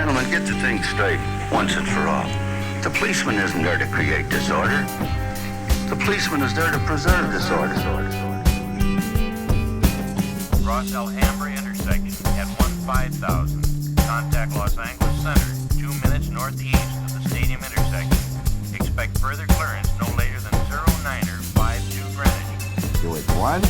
Gentlemen, get the thing straight once and for all. The policeman isn't there to create disorder. The policeman is there to preserve disorder. Cross Alhambra intersection at 15000. Contact Los Angeles Center, 2 minutes northeast of the stadium intersection. Expect further clearance no later than 09er 52 Greenwich. Do it once,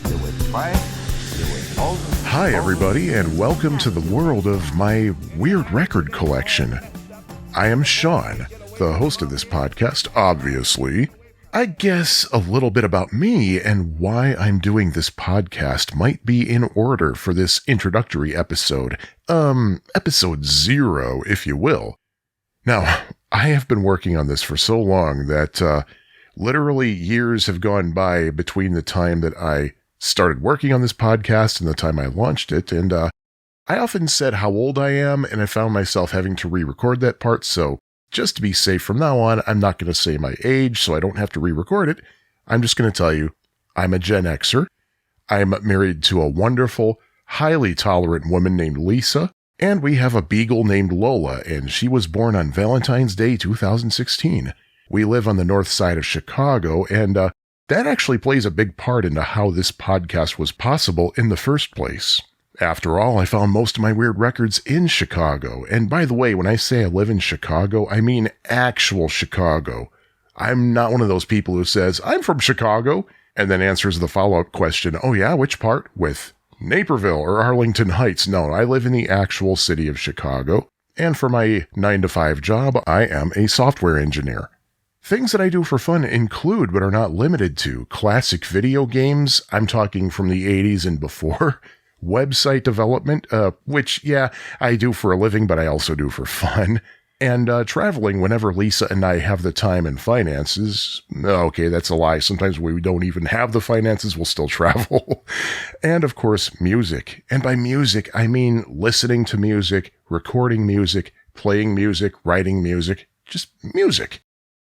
do it twice, do it over. Hi everybody, and welcome to the world of my weird record collection. I am Sean, the host of this podcast, obviously. I guess a little bit about me and why I'm doing this podcast might be in order for this introductory episode. Episode 0, if you will. Now, I have been working on this for so long that literally years have gone by between the time that I started working on this podcast and the time I launched it, and I often said how old I am, and I found myself having to re-record that part, so just to be safe from now on, I'm not going to say my age, so I don't have to re-record it. I'm just going to tell you, I'm a Gen Xer. I'm married to a wonderful, highly tolerant woman named Lisa, and we have a beagle named Lola, and she was born on Valentine's Day 2016. We live on the north side of Chicago, and that actually plays a big part into how this podcast was possible in the first place. After all, I found most of my weird records in Chicago. And by the way, when I say I live in Chicago, I mean actual Chicago. I'm not one of those people who says, I'm from Chicago, and then answers the follow-up question, oh yeah, which part? With Naperville or Arlington Heights. No, I live in the actual city of Chicago. And for my 9-to-5 job, I am a software engineer. Things that I do for fun include, but are not limited to, classic video games. I'm talking from the 80s and before. Website development, which, yeah, I do for a living, but I also do for fun. And traveling whenever Lisa and I have the time and finances. Okay, that's a lie. Sometimes we don't even have the finances, we'll still travel. And, of course, music. And by music, I mean listening to music, recording music, playing music, writing music, just music.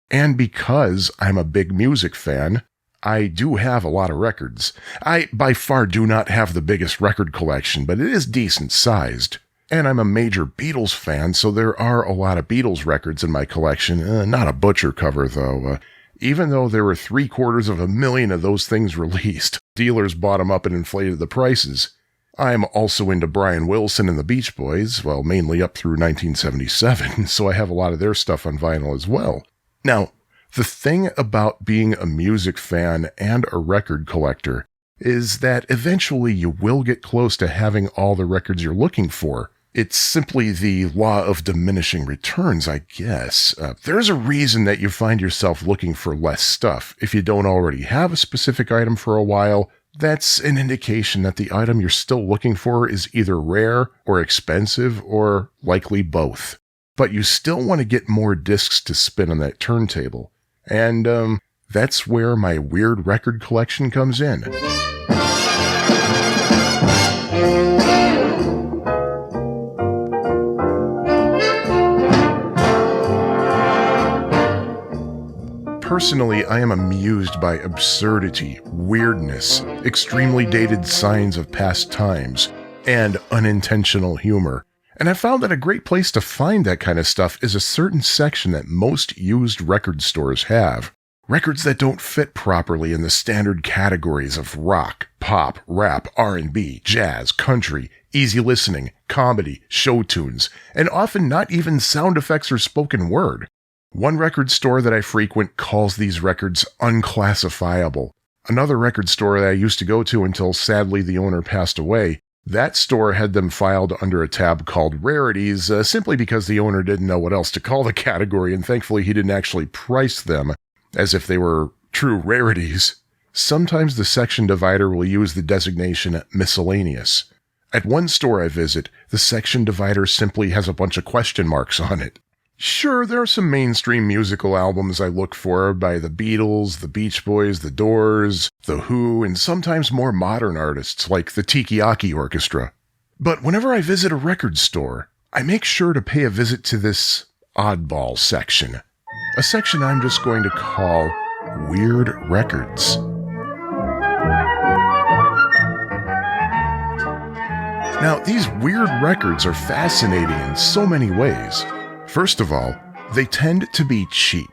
And because I'm a big music fan, I do have a lot of records. I, by far, do not have the biggest record collection, but it is decent sized. And I'm a major Beatles fan, so there are a lot of Beatles records in my collection. Not a butcher cover, though. Even though there were 750,000 of those things released, dealers bought them up and inflated the prices. I'm also into Brian Wilson and the Beach Boys, well, mainly up through 1977, so I have a lot of their stuff on vinyl as well. Now, the thing about being a music fan and a record collector is that eventually you will get close to having all the records you're looking for. It's simply the law of diminishing returns, I guess. There's a reason that you find yourself looking for less stuff. If you don't already have a specific item for a while, that's an indication that the item you're still looking for is either rare or expensive or likely both. But you still want to get more discs to spin on that turntable. And, that's where my weird record collection comes in. Personally, I am amused by absurdity, weirdness, extremely dated signs of past times, and unintentional humor. And I found that a great place to find that kind of stuff is a certain section that most used record stores have. Records that don't fit properly in the standard categories of rock, pop, rap, R&B, jazz, country, easy listening, comedy, show tunes, and often not even sound effects or spoken word. One record store that I frequent calls these records unclassifiable. Another record store that I used to go to until sadly the owner passed away, that store had them filed under a tab called Rarities, simply because the owner didn't know what else to call the category, and thankfully he didn't actually price them as if they were true rarities. Sometimes the section divider will use the designation miscellaneous. At one store I visit, the section divider simply has a bunch of question marks on it. Sure, there are some mainstream musical albums I look for by the Beatles, the Beach Boys, the Doors, the Who, and sometimes more modern artists like the Tiki-Aki Orchestra. But whenever I visit a record store, I make sure to pay a visit to this oddball section. A section I'm just going to call Weird Records. Now, these weird records are fascinating in so many ways. First of all, they tend to be cheap.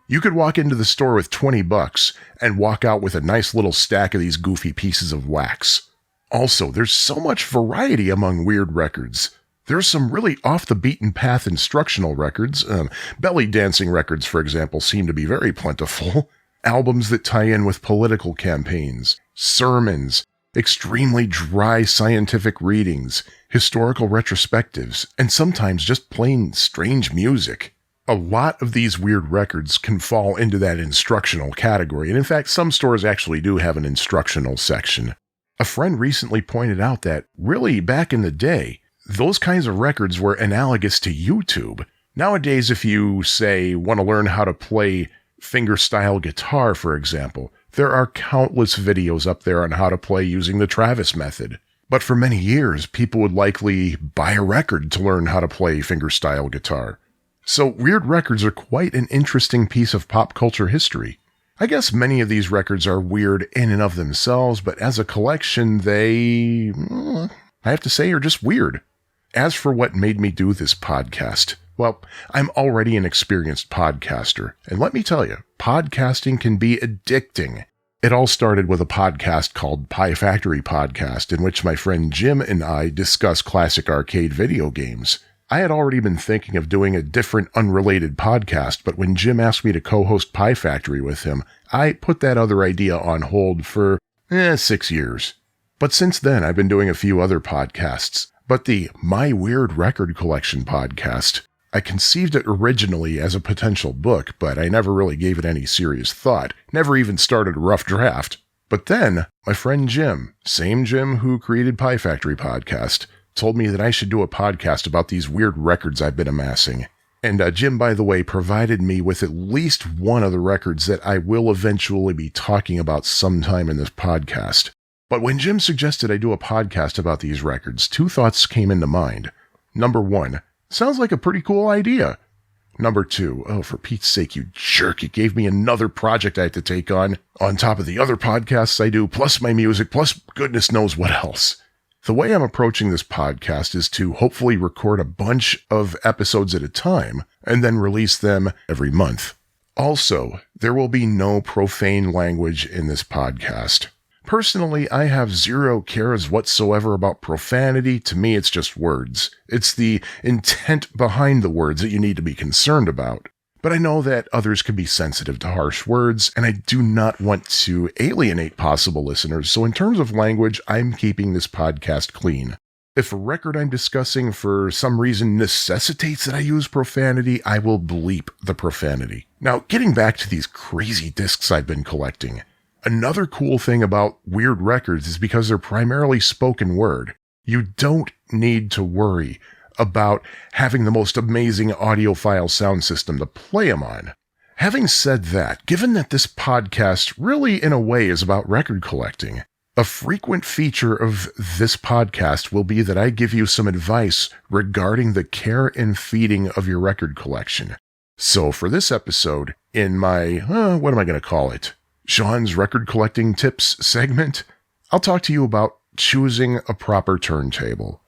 You could walk into the store with $20 and walk out with a nice little stack of these goofy pieces of wax. Also, there's so much variety among weird records. There's some really off-the-beaten-path instructional records. Belly dancing records, for example, seem to be very plentiful. Albums that tie in with political campaigns, sermons, extremely dry scientific readings, historical retrospectives, and sometimes just plain strange music. A lot of these weird records can fall into that instructional category, and in fact, some stores actually do have an instructional section. A friend recently pointed out that, really, back in the day, those kinds of records were analogous to YouTube. Nowadays, if you, say, want to learn how to play fingerstyle guitar, for example, there are countless videos up there on how to play using the Travis method. But for many years, people would likely buy a record to learn how to play fingerstyle guitar. So weird records are quite an interesting piece of pop culture history. I guess many of these records are weird in and of themselves, but as a collection, they, I have to say, are just weird. As for what made me do this podcast, well, I'm already an experienced podcaster, and let me tell you, podcasting can be addicting. It all started with a podcast called Pie Factory Podcast, in which my friend Jim and I discuss classic arcade video games. I had already been thinking of doing a different, unrelated podcast, but when Jim asked me to co-host Pie Factory with him, I put that other idea on hold for, 6 years. But since then, I've been doing a few other podcasts. But the My Weird Record Collection podcast, I conceived it originally as a potential book, but I never really gave it any serious thought, never even started a rough draft. But then, my friend Jim, same Jim who created Pie Factory Podcast, told me that I should do a podcast about these weird records I've been amassing. And Jim, by the way, provided me with at least one of the records that I will eventually be talking about sometime in this podcast. But when Jim suggested I do a podcast about these records, two thoughts came into mind. Number one, sounds like a pretty cool idea. Number two, oh, for Pete's sake, you jerk, it gave me another project I had to take on top of the other podcasts I do, plus my music, plus goodness knows what else. The way I'm approaching this podcast is to hopefully record a bunch of episodes at a time and then release them every month. Also, there will be no profane language in this podcast. Personally, I have zero cares whatsoever about profanity. To me, it's just words. It's the intent behind the words that you need to be concerned about. But I know that others can be sensitive to harsh words, and I do not want to alienate possible listeners, so in terms of language, I'm keeping this podcast clean. If a record I'm discussing for some reason necessitates that I use profanity, I will bleep the profanity. Now, getting back to these crazy discs I've been collecting, another cool thing about weird records is because they're primarily spoken word. You don't need to worry about having the most amazing audiophile sound system to play them on. Having said that, given that this podcast really in a way is about record collecting, a frequent feature of this podcast will be that I give you some advice regarding the care and feeding of your record collection. So for this episode, in my, what am I going to call it? Sean's Record Collecting Tips segment, I'll talk to you about choosing a proper turntable.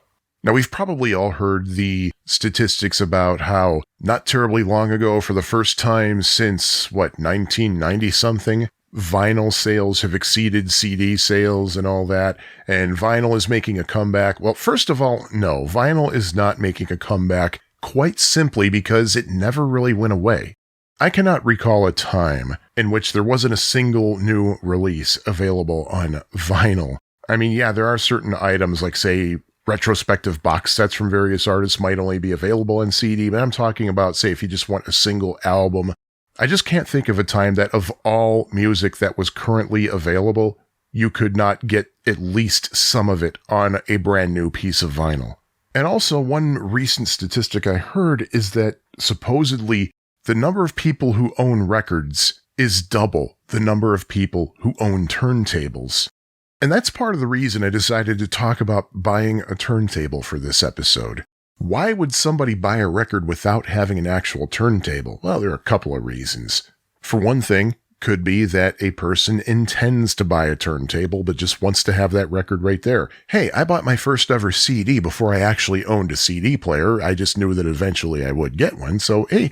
Now, we've probably all heard the statistics about how not terribly long ago, for the first time since, 1990-something, vinyl sales have exceeded CD sales and all that, and vinyl is making a comeback. Well, first of all, no, vinyl is not making a comeback quite simply because it never really went away. I cannot recall a time in which there wasn't a single new release available on vinyl. I mean, yeah, there are certain items like, say, retrospective box sets from various artists might only be available on CD, but I'm talking about, say, if you just want a single album. I just can't think of a time that of all music that was currently available, you could not get at least some of it on a brand new piece of vinyl. And also, one recent statistic I heard is that supposedly the number of people who own records is double the number of people who own turntables. And that's part of the reason I decided to talk about buying a turntable for this episode. Why would somebody buy a record without having an actual turntable? Well, there are a couple of reasons. For one thing, Could be that a person intends to buy a turntable, but just wants to have that record right there. Hey, I bought my first ever CD before I actually owned a CD player. I just knew that eventually I would get one. So, hey,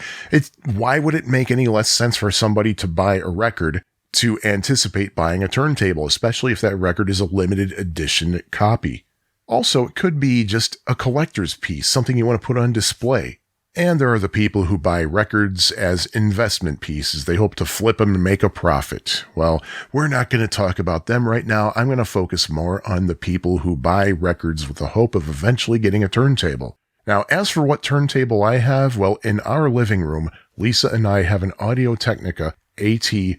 why would it make any less sense for somebody to buy a record to anticipate buying a turntable, especially if that record is a limited edition copy? Also, it could be just a collector's piece, something you want to put on display. And there are the people who buy records as investment pieces. They hope to flip them and make a profit. Well, we're not going to talk about them right now. I'm going to focus more on the people who buy records with the hope of eventually getting a turntable. Now, as for what turntable I have, well, in our living room, Lisa and I have an Audio-Technica AT1240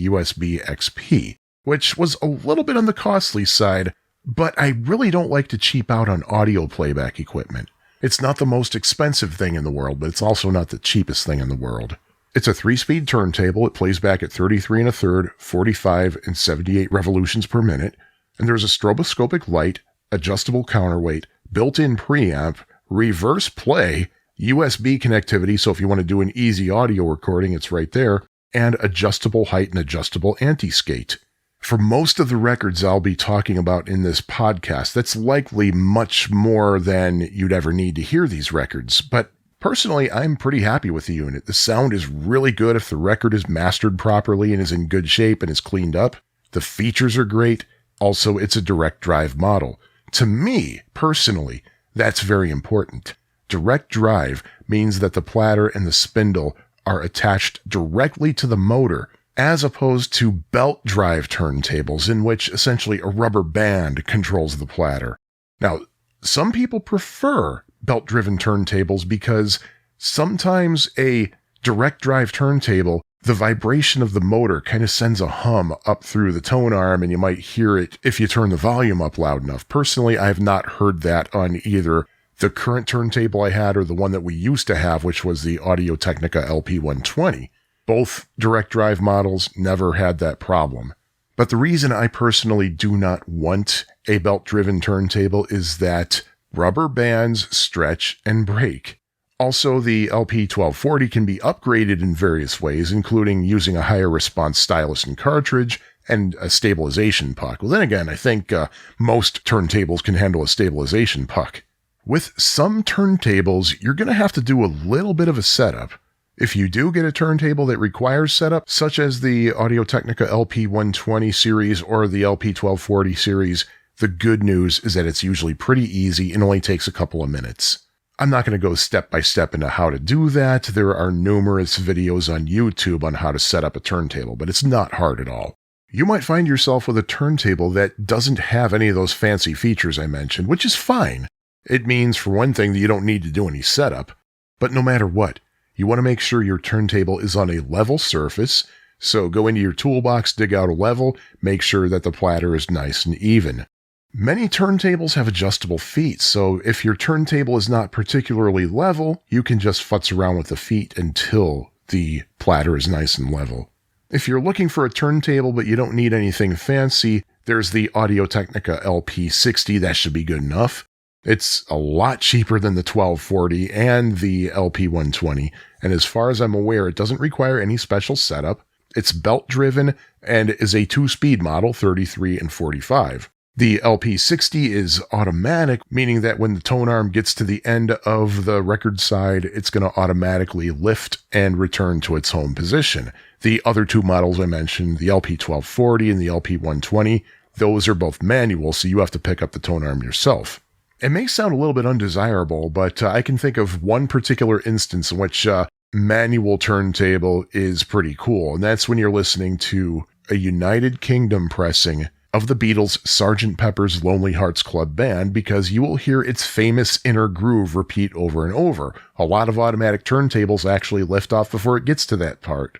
USB XP, which was a little bit on the costly side, but I really don't like to cheap out on audio playback equipment. It's not the most expensive thing in the world, but it's also not the cheapest thing in the world. It's a 3-speed turntable. It plays back at 33 1/3, 45, and 78 revolutions per minute. And there's a stroboscopic light, adjustable counterweight, built-in preamp, reverse play, USB connectivity, so if you want to do an easy audio recording, it's right there, and adjustable height and adjustable anti-skate. For most of the records I'll be talking about in this podcast, that's likely much more than you'd ever need to hear these records. But personally, I'm pretty happy with the unit. The sound is really good if the record is mastered properly and is in good shape and is cleaned up. The features are great. Also, it's a direct drive model. To me, personally, that's very important. Direct drive means that the platter and the spindle are attached directly to the motor, as opposed to belt drive turntables, in which essentially a rubber band controls the platter. Now, some people prefer belt-driven turntables because sometimes a direct drive turntable, the vibration of the motor kind of sends a hum up through the tone arm, and you might hear it if you turn the volume up loud enough. Personally, I have not heard that on either the current turntable I had or the one that we used to have, which was the Audio-Technica LP120. Both direct drive models never had that problem. But the reason I personally do not want a belt-driven turntable is that rubber bands stretch and break. Also, the LP1240 can be upgraded in various ways, including using a higher response stylus and cartridge and a stabilization puck. Well, then again, I think most turntables can handle a stabilization puck. With some turntables, you're going to have to do a little bit of a setup. If you do get a turntable that requires setup, such as the Audio-Technica LP120 series or the LP1240 series, the good news is that it's usually pretty easy and only takes a couple of minutes. I'm not going to go step by step into how to do that. There are numerous videos on YouTube on how to set up a turntable, but it's not hard at all. You might find yourself with a turntable that doesn't have any of those fancy features I mentioned, which is fine. It means, for one thing, that you don't need to do any setup. But no matter what, you want to make sure your turntable is on a level surface, so go into your toolbox, dig out a level, make sure that the platter is nice and even. Many turntables have adjustable feet, so if your turntable is not particularly level, you can just futz around with the feet until the platter is nice and level. If you're looking for a turntable but you don't need anything fancy, there's the Audio-Technica LP60, that should be good enough. It's a lot cheaper than the 1240 and the LP120, and as far as I'm aware, it doesn't require any special setup. It's belt-driven and is a 2-speed model, 33 and 45. The LP60 is automatic, meaning that when the tone arm gets to the end of the record side, it's going to automatically lift and return to its home position. The other two models I mentioned, the LP1240 and the LP120, those are both manual, so you have to pick up the tone arm yourself. It may sound a little bit undesirable, but I can think of one particular instance in which manual turntable is pretty cool, and that's when you're listening to a United Kingdom pressing of the Beatles' Sgt. Pepper's Lonely Hearts Club Band, because you will hear its famous inner groove repeat over and over. A lot of automatic turntables actually lift off before it gets to that part.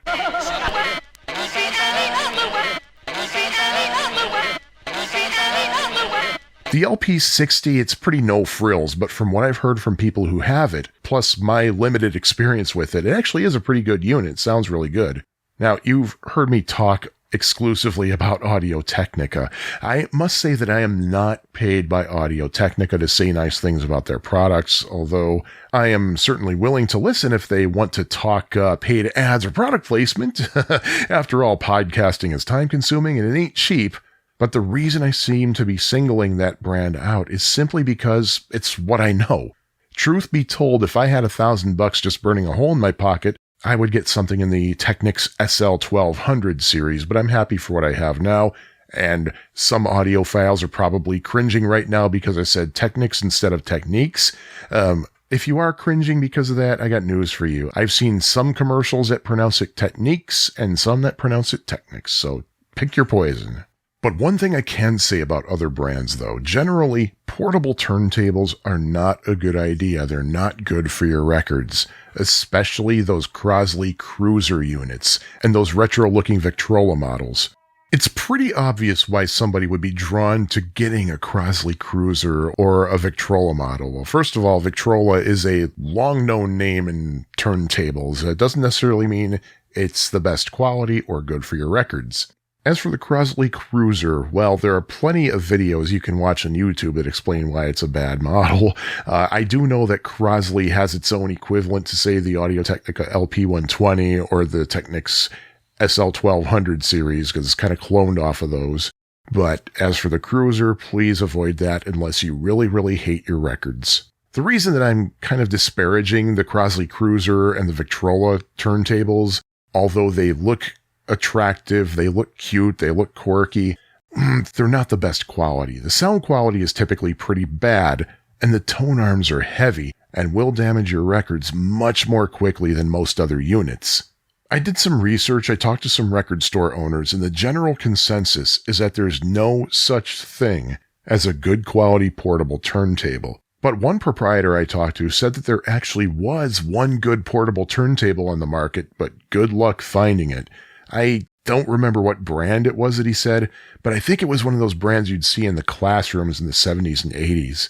The LP60, it's pretty no frills, but from what I've heard from people who have it, plus my limited experience with it, it actually is a pretty good unit. It sounds really good. Now, you've heard me talk exclusively about Audio-Technica. I must say that I am not paid by Audio-Technica to say nice things about their products, although I am certainly willing to listen if they want to talk paid ads or product placement. After all, podcasting is time-consuming and it ain't cheap. But the reason I seem to be singling that brand out is simply because it's what I know. Truth be told, if I had $1,000 just burning a hole in my pocket, I would get something in the Technics SL1200 series, but I'm happy for what I have now, and some audiophiles are probably cringing right now because I said Technics instead of Techniques. If you are cringing because of that, I got news for you. I've seen some commercials that pronounce it Techniques and some that pronounce it Technics, so pick your poison. But one thing I can say about other brands, though, generally, portable turntables are not a good idea. They're not good for your records, especially those Crosley Cruiser units and those retro-looking Victrola models. It's pretty obvious why somebody would be drawn to getting a Crosley Cruiser or a Victrola model. Well, first of all, Victrola is a long-known name in turntables. It doesn't necessarily mean it's the best quality or good for your records. As for the Crosley Cruiser, well, there are plenty of videos you can watch on YouTube that explain why it's a bad model. I do know that Crosley has its own equivalent to, say, the Audio-Technica LP120 or the Technics SL1200 series, because it's kind of cloned off of those. But as for the Cruiser, please avoid that unless you really, really hate your records. The reason that I'm kind of disparaging the Crosley Cruiser and the Victrola turntables, although they look attractive, they look cute, they look quirky, they're not the best quality. The sound quality is typically pretty bad, and the tone arms are heavy and will damage your records much more quickly than most other units. I did some research, I talked to some record store owners, and the general consensus is that there's no such thing as a good quality portable turntable. But one proprietor I talked to said that there actually was one good portable turntable on the market, but good luck finding it. I don't remember what brand it was that he said, but I think it was one of those brands you'd see in the classrooms in the 70s and 80s.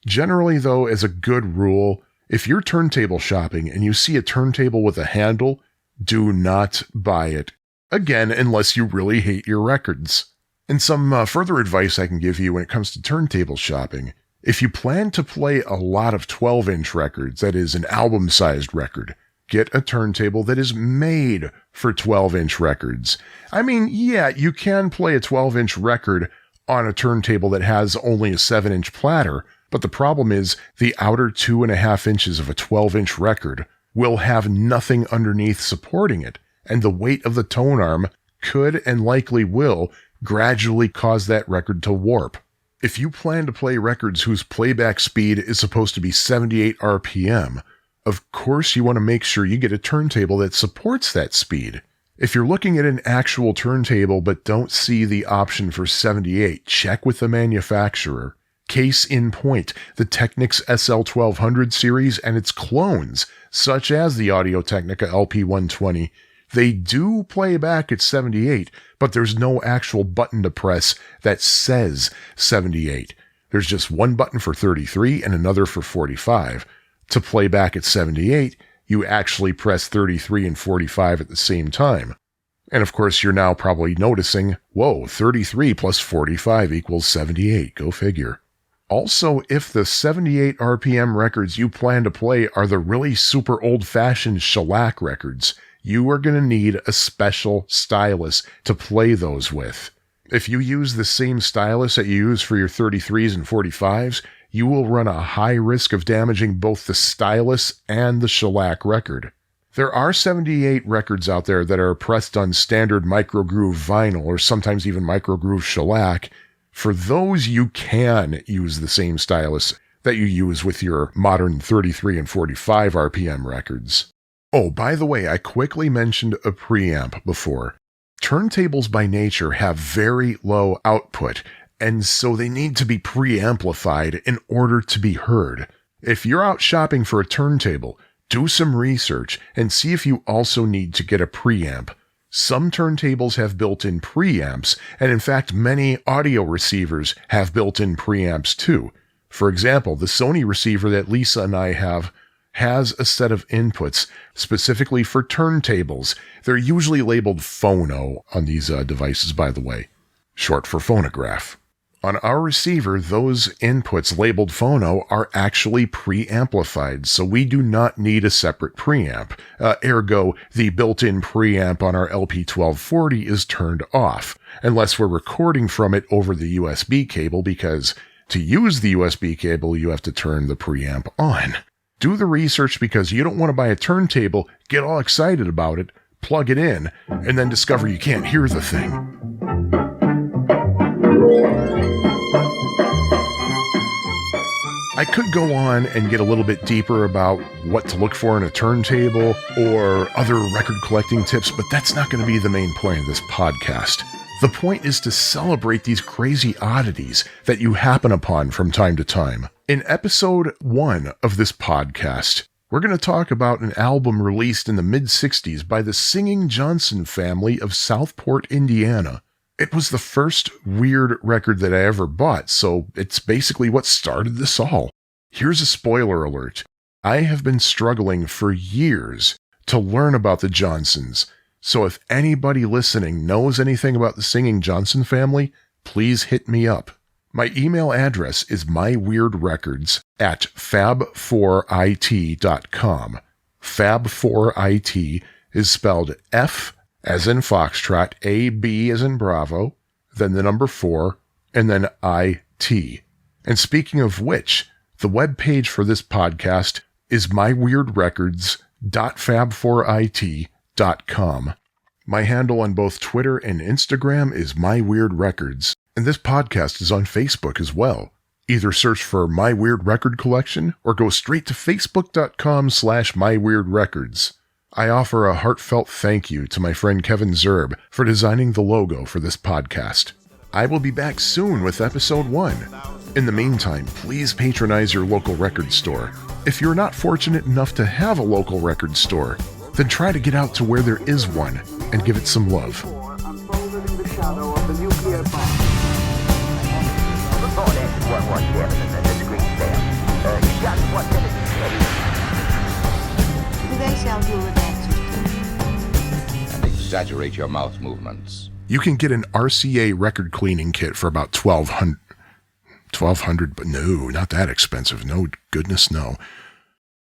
Generally, though, as a good rule, if you're turntable shopping and you see a turntable with a handle, do not buy it. Again, unless you really hate your records. And some further advice I can give you when it comes to turntable shopping. If you plan to play a lot of 12-inch records, that is, an album-sized record, get a turntable that is made for 12-inch records. I mean, yeah, you can play a 12-inch record on a turntable that has only a 7-inch platter, but the problem is the outer 2.5 inches of a 12-inch record will have nothing underneath supporting it, and the weight of the tone arm could and likely will gradually cause that record to warp. If you plan to play records whose playback speed is supposed to be 78 RPM, of course you want to make sure you get a turntable that supports that speed. If you're looking at an actual turntable but don't see the option for 78, check with the manufacturer. Case in point, the Technics SL1200 series and its clones, such as the Audio-Technica LP120, they do play back at 78, but there's no actual button to press that says 78. There's just one button for 33 and another for 45. To play back at 78, you actually press 33 and 45 at the same time. And of course, you're now probably noticing, whoa, 33 plus 45 equals 78. Go figure. Also, if the 78 RPM records you plan to play are the really super old-fashioned shellac records, you are going to need a special stylus to play those with. If you use the same stylus that you use for your 33s and 45s, you will run a high risk of damaging both the stylus and the shellac record. There are 78 records out there that are pressed on standard microgroove vinyl or sometimes even microgroove shellac. For those, you can use the same stylus that you use with your modern 33 and 45 RPM records. Oh, by the way, I quickly mentioned a preamp before. Turntables by nature have very low output, and so they need to be preamplified in order to be heard. If you're out shopping for a turntable, do some research and see if you also need to get a preamp. Some turntables have built-in preamps, and in fact many audio receivers have built-in preamps too. For example, the Sony receiver that Lisa and I have has a set of inputs specifically for turntables. They're usually labeled phono on these devices, by the way, short for phonograph. On our receiver, those inputs labeled phono are actually preamplified, so we do not need a separate preamp. Ergo, the built-in preamp on our LP1240 is turned off, unless we're recording from it over the USB cable, because to use the USB cable, you have to turn the preamp on. Do the research, because you don't want to buy a turntable, get all excited about it, plug it in, and then discover you can't hear the thing. I could go on and get a little bit deeper about what to look for in a turntable or other record collecting tips, but that's not going to be the main point of this podcast. The point is to celebrate these crazy oddities that you happen upon from time to time. In episode 1 of this podcast, we're going to talk about an album released in the mid-60s by the Singing Johnson family of Southport, Indiana. It was the first weird record that I ever bought, so it's basically what started this all. Here's a spoiler alert. I have been struggling for years to learn about the Johnsons, so if anybody listening knows anything about the Singing Johnson family, please hit me up. My email address is myweirdrecords@fab4it.com. Fab4it is spelled F as in Foxtrot, A-B as in Bravo, then the number 4, and then I-T. And speaking of which, the webpage for this podcast is myweirdrecords.fab4it.com. My handle on both Twitter and Instagram is myweirdrecords, and this podcast is on Facebook as well. Either search for My Weird Record Collection or go straight to facebook.com/myweirdrecords. I offer a heartfelt thank you to my friend Kevin Zerb for designing the logo for this podcast. I will be back soon with episode 1. In the meantime, please patronize your local record store. If you're not fortunate enough to have a local record store, then try to get out to where there is one and give it some love. Do they sell you with answers too? And exaggerate your mouth movements. You can get an RCA record cleaning kit for about $1,200, but no, not that expensive. No, goodness, no.